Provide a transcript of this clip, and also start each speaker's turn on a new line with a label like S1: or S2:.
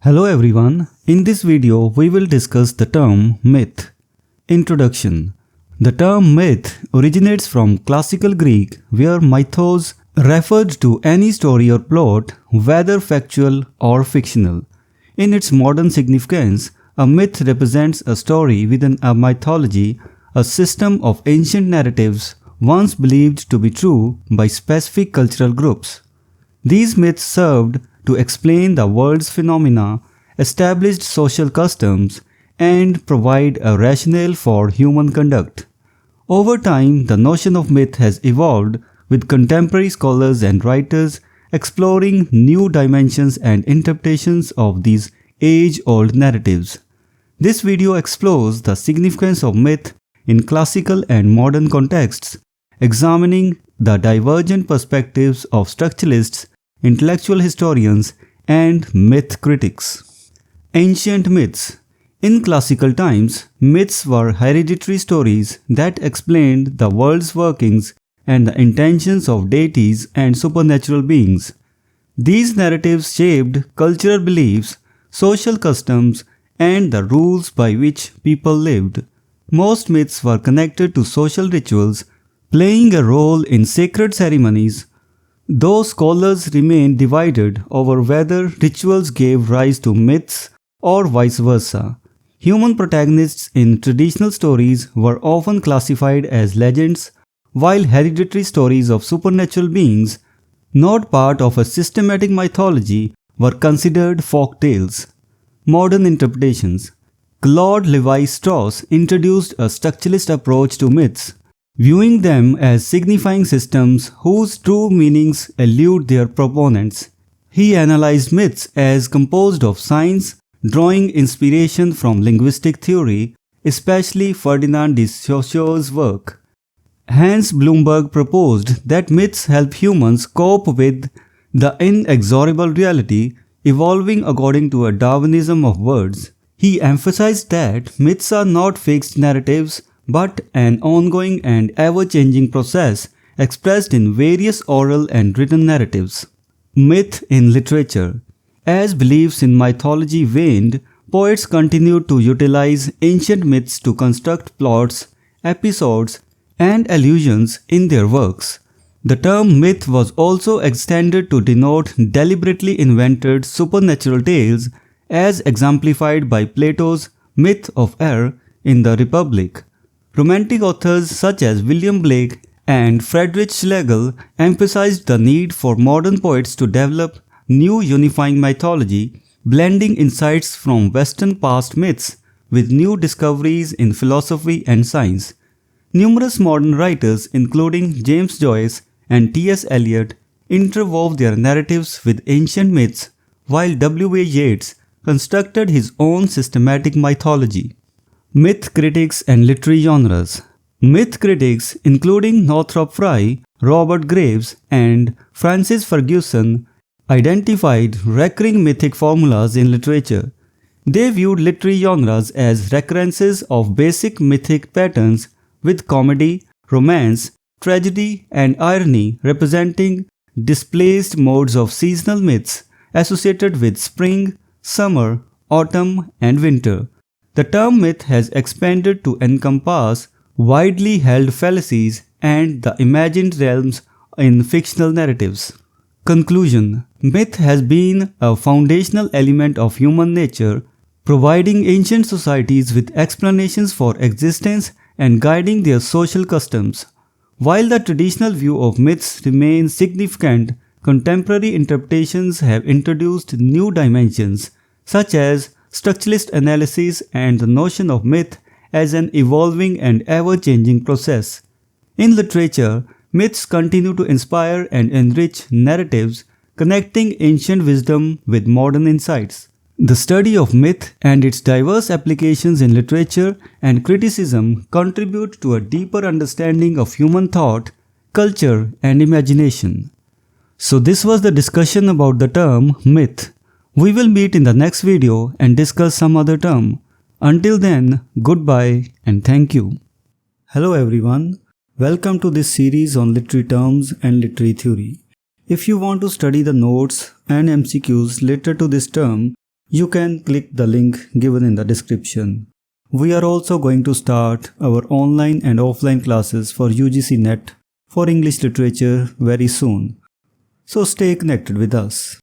S1: Hello everyone, in this video we will discuss the term myth. Introduction. The term myth originates from classical Greek where mythos referred to any story or plot, whether factual or fictional. In its modern significance, a myth represents a story within a mythology, a system of ancient narratives once believed to be true by specific cultural groups. These myths served to explain the world's phenomena, established social customs, and provide a rationale for human conduct. Over time, the notion of myth has evolved, with contemporary scholars and writers exploring new dimensions and interpretations of these age-old narratives. This video explores the significance of myth in classical and modern contexts, examining the divergent perspectives of structuralists, intellectual historians, and myth critics. Ancient myths. In classical times, myths were hereditary stories that explained the world's workings and the intentions of deities and supernatural beings. These narratives shaped cultural beliefs, social customs, and the rules by which people lived. Most myths were connected to social rituals, playing a role in sacred ceremonies, though scholars remain divided over whether rituals gave rise to myths or vice versa. Human protagonists in traditional stories were often classified as legends, while hereditary stories of supernatural beings, not part of a systematic mythology, were considered folk tales. Modern interpretations. Claude Lévi-Strauss introduced a structuralist approach to myths, viewing them as signifying systems whose true meanings elude their proponents. He analyzed myths as composed of signs, drawing inspiration from linguistic theory, especially Ferdinand de Saussure's work. Hans Blumberg proposed that myths help humans cope with the inexorable reality evolving according to a Darwinism of words. He emphasized that myths are not fixed narratives but an ongoing and ever-changing process expressed in various oral and written narratives. Myth in literature. As beliefs in mythology waned, poets continued to utilize ancient myths to construct plots, episodes, and allusions in their works. The term myth was also extended to denote deliberately invented supernatural tales, as exemplified by Plato's myth of Er in the Republic. Romantic authors such as William Blake and Friedrich Schlegel emphasized the need for modern poets to develop new unifying mythology, blending insights from Western past myths with new discoveries in philosophy and science. Numerous modern writers, including James Joyce and T.S. Eliot, interwove their narratives with ancient myths, while W.A. Yeats constructed his own systematic mythology. Myth critics and literary genres. Myth critics, including Northrop Frye, Robert Graves, and Francis Ferguson, identified recurring mythic formulas in literature. They viewed literary genres as recurrences of basic mythic patterns, with comedy, romance, tragedy, and irony representing displaced modes of seasonal myths associated with spring, summer, autumn, and winter. The term myth has expanded to encompass widely held fallacies and the imagined realms in fictional narratives. Conclusion. Myth has been a foundational element of human nature, providing ancient societies with explanations for existence and guiding their social customs. While the traditional view of myths remains significant, contemporary interpretations have introduced new dimensions, such as structuralist analysis and the notion of myth as an evolving and ever-changing process. In literature, myths continue to inspire and enrich narratives, connecting ancient wisdom with modern insights. The study of myth and its diverse applications in literature and criticism contribute to a deeper understanding of human thought, culture, and imagination. So this was the discussion about the term myth. We will meet in the next video and discuss some other term. Until then, goodbye and thank you. Hello everyone. Welcome to this series on literary terms and literary theory. If you want to study the notes and MCQs related to this term, you can click the link given in the description. We are also going to start our online and offline classes for UGC NET for English literature very soon. So stay connected with us.